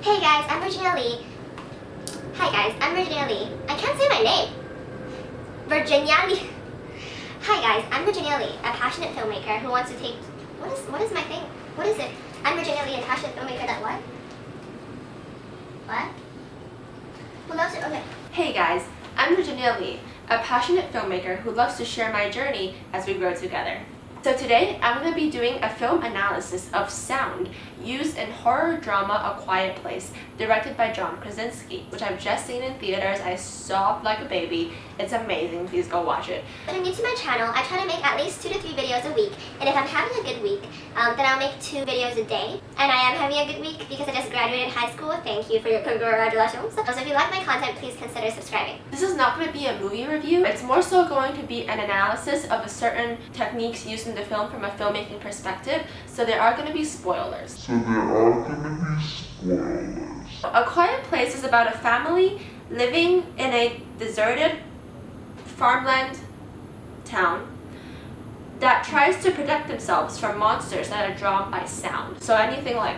Hey guys, I'm Virginia Lee. Hi guys, I'm Virginia Lee. I can't say my name. Virginia Lee. Hi guys, I'm Virginia Lee, a passionate filmmaker who wants to take... What is my thing? What is it? I'm Virginia Lee, a passionate filmmaker that what? What? Who loves it? Okay. Hey guys, I'm Virginia Lee, a passionate filmmaker who loves to share my journey as we grow together. So today, I'm going to be doing a film analysis of sound used in horror drama A Quiet Place, directed by John Krasinski, which I've just seen in theaters. I sobbed like a baby. It's amazing. Please go watch it. If you're new to my channel, I try to make at least 2 to 3 videos a week, and if I'm having a good week, then I'll make 2 videos a day. And I am having a good week because I just graduated high school. Thank you for your congratulations. So if you like my content, please consider subscribing. This is not going to be a movie review. It's more so going to be an analysis of a certain techniques used in the film from a filmmaking perspective, so there are going to be spoilers. A Quiet Place is about a family living in a deserted farmland town that tries to protect themselves from monsters that are drawn by sound. So anything like,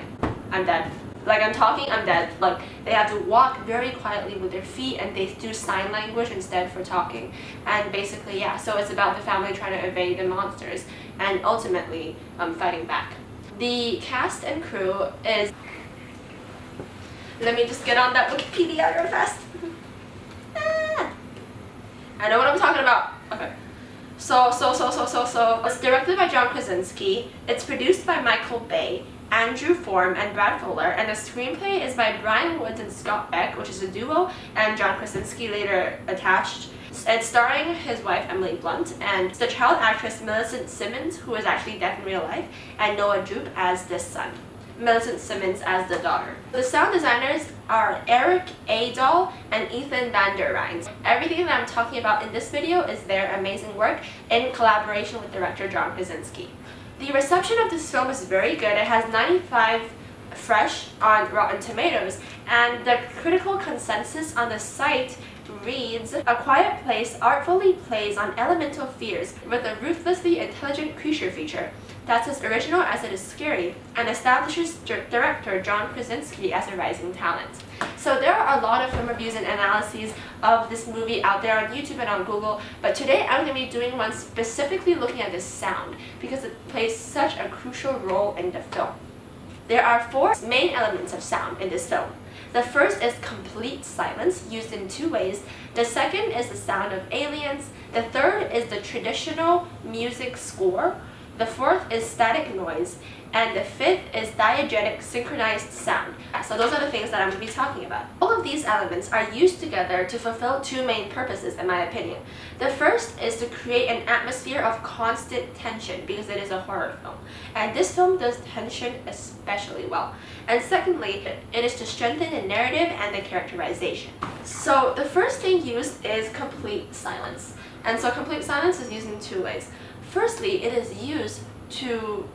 I'm dead. Like I'm talking, I'm dead. Like they have to walk very quietly with their feet and they do sign language instead for talking. And basically, yeah, so it's about the family trying to evade the monsters and ultimately fighting back. The cast and crew is... Let me just get on that Wikipedia real fast. I know what I'm talking about. Okay. So, it's directed by John Krasinski. It's produced by Michael Bay, Andrew Form, and Brad Fuller, and the screenplay is by Brian Woods and Scott Beck, which is a duo, and John Krasinski later attached. It's starring his wife Emily Blunt and the child actress Millicent Simmons, who is actually deaf in real life, and Noah Jupe as the son. Millicent Simmons as the daughter. The sound designers are Eric Adol and Ethan Van der Rijn. Everything that I'm talking about in this video is their amazing work in collaboration with director John Krasinski. The reception of this film is very good. It has 95 fresh on Rotten Tomatoes, and the critical consensus on the site reads, "A Quiet Place artfully plays on elemental fears with a ruthlessly intelligent creature feature that's as original as it is scary and establishes director John Krasinski as a rising talent." So there are a lot of film reviews and analyses of this movie out there on YouTube and on Google, but today I'm going to be doing one specifically looking at the sound because it plays such a crucial role in the film. There are 4 main elements of sound in this film. The first is complete silence, used in 2 ways. The second is the sound of aliens. The third is the traditional music score. The 4th is static noise. And the 5th is diegetic synchronized sound. So those are the things that I'm going to be talking about. All of these elements are used together to fulfill 2 main purposes, in my opinion. The first is to create an atmosphere of constant tension because it is a horror film. And this film does tension especially well. And secondly, it is to strengthen the narrative and the characterization. So the first thing used is complete silence. And so complete silence is used in 2 ways. Firstly, it is used to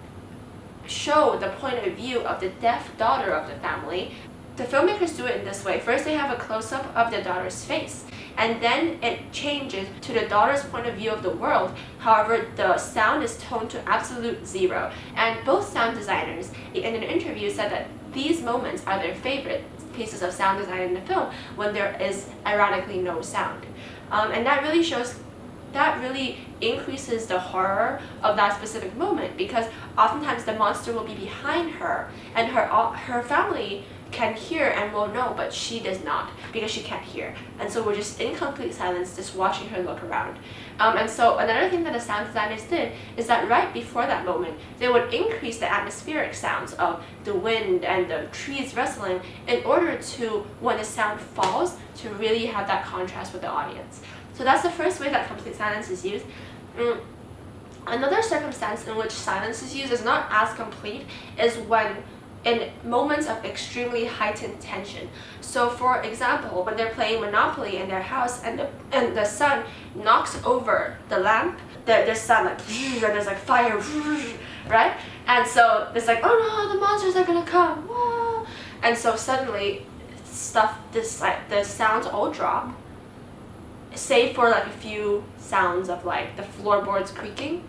show the point of view of the deaf daughter of the family. The filmmakers do it in this way. First, they have a close-up of the daughter's face, and then it changes to the daughter's point of view of the world. However, the sound is toned to absolute 0. And both sound designers in an interview said that these moments are their favorite pieces of sound design in the film when there is ironically no sound. And that really increases the horror of that specific moment because oftentimes the monster will be behind her and her family can hear and will know, but she does not because she can't hear. And so we're just in complete silence just watching her look around. And so another thing that the sound designers did is that right before that moment, they would increase the atmospheric sounds of the wind and the trees rustling in order to, when the sound falls, to really have that contrast with the audience. So that's the first way that complete silence is used. Another circumstance in which silence is used is not as complete is when in moments of extremely heightened tension. So for example, when they're playing Monopoly in their house and the son knocks over the lamp, there's sound like and there's like fire, right? And so it's like, oh no, the monsters are gonna come. Whoa. And so suddenly the sounds all drop, save for like a few sounds of like the floorboards creaking,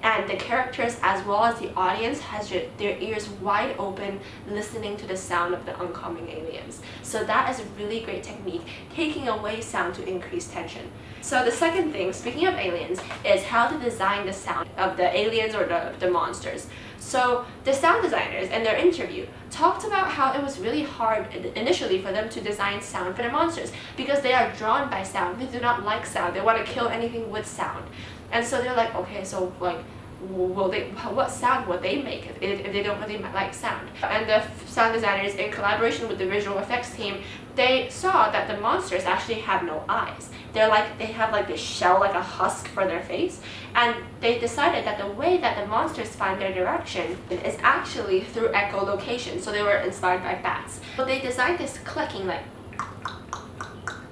and the characters as well as the audience has their ears wide open listening to the sound of the oncoming aliens. So that is a really great technique, taking away sound to increase tension. So the second thing, speaking of aliens, is how to design the sound of the aliens or the monsters. So the sound designers in their interview talked about how it was really hard initially for them to design sound for the monsters because they are drawn by sound. They do not like sound. They want to kill anything with sound. And so they're like, okay, so like, what sound would they make if they don't really like sound? And the sound designers, in collaboration with the visual effects team, they saw that the monsters actually have no eyes. They have like this shell, like a husk for their face, and they decided that the way that the monsters find their direction is actually through echolocation. So they were inspired by bats. So they designed this clicking, like,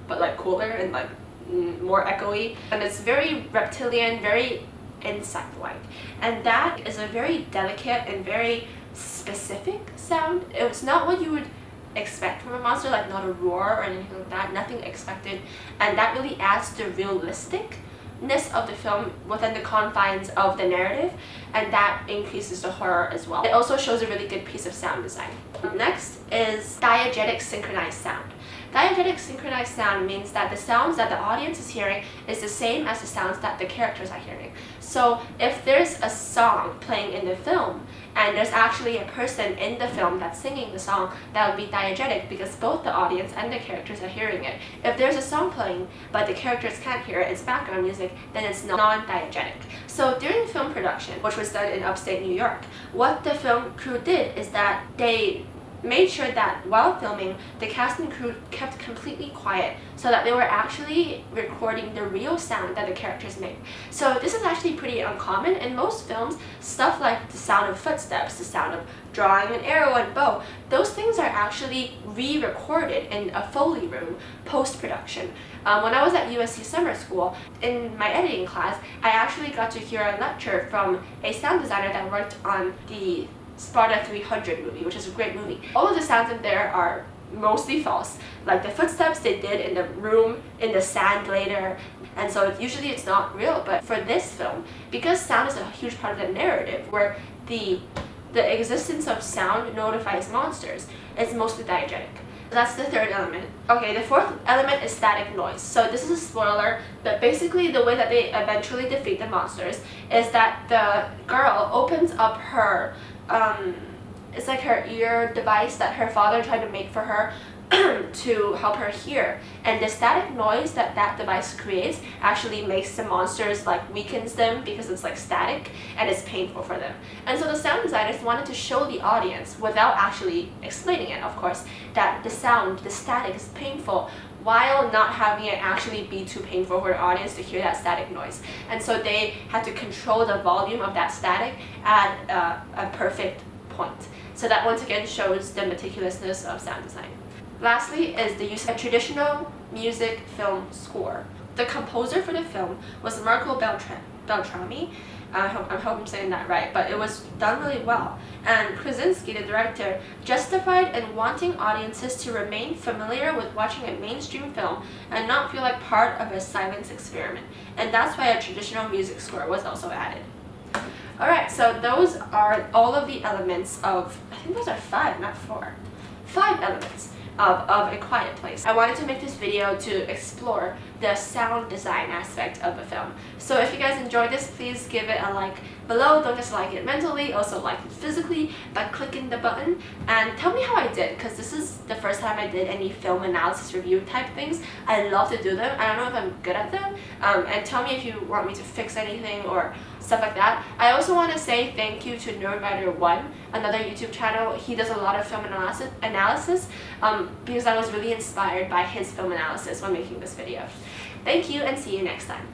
but like cooler and like more echoey, and it's very reptilian, very insect-like, and that is a very delicate and very specific sound. It's not what you would expect from a monster, like not a roar or anything like that, nothing expected, and that really adds to the realisticness of the film within the confines of the narrative, and that increases the horror as well. It also shows a really good piece of sound design. Next is diegetic synchronized sound. Diegetic synchronized sound means that the sounds that the audience is hearing is the same as the sounds that the characters are hearing. So if there's a song playing in the film and there's actually a person in the film that's singing the song, that would be diegetic because both the audience and the characters are hearing it. If there's a song playing but the characters can't hear it, it's background music, then it's non-diegetic. So during film production, which was done in upstate New York, what the film crew did is that they made sure that while filming, the cast and crew kept completely quiet so that they were actually recording the real sound that the characters make. So this is actually pretty uncommon. In most films, stuff like the sound of footsteps, the sound of drawing an arrow and bow, those things are actually re-recorded in a Foley room post-production. When I was at USC summer school, in my editing class, I actually got to hear a lecture from a sound designer that worked on the Sparta 300 movie, which is a great movie. All of the sounds in there are mostly false. Like the footsteps they did in the room, in the sand later, and so usually it's not real. But for this film, because sound is a huge part of the narrative, where the existence of sound notifies monsters, it's mostly diegetic. That's the third element. Okay, the fourth element is static noise. So this is a spoiler, but basically the way that they eventually defeat the monsters is that the girl opens up her it's like her ear device that her father tried to make for her to help her hear, and the static noise that that device creates actually makes the monsters, like, weakens them because it's like static and it's painful for them. And so the sound designers wanted to show the audience, without actually explaining it of course, that the sound, the static, is painful while not having it actually be too painful for the audience to hear that static noise. And so they had to control the volume of that static at a perfect point. So that once again shows the meticulousness of sound design. Lastly is the use of traditional music film score. The composer for the film was Marco Beltrami. I hope I'm saying that right, but it was done really well. And Krasinski, the director, justified in wanting audiences to remain familiar with watching a mainstream film and not feel like part of a silence experiment. And that's why a traditional music score was also added. Alright, so those are all of the elements of, I think those are 5, not 4. 5 elements of A Quiet Place. I wanted to make this video to explore the sound design aspect of the film. So if you guys enjoyed this, please give it a like below. Don't just like it mentally, also like it physically by clicking the button. And tell me how I did, because this is the first time I did any film analysis review type things. I love to do them. I don't know if I'm good at them. And tell me if you want me to fix anything or stuff like that. I also want to say thank you to Nerdwriter1, another YouTube channel. He does a lot of film analysis because I was really inspired by his film analysis when making this video. Thank you, and see you next time.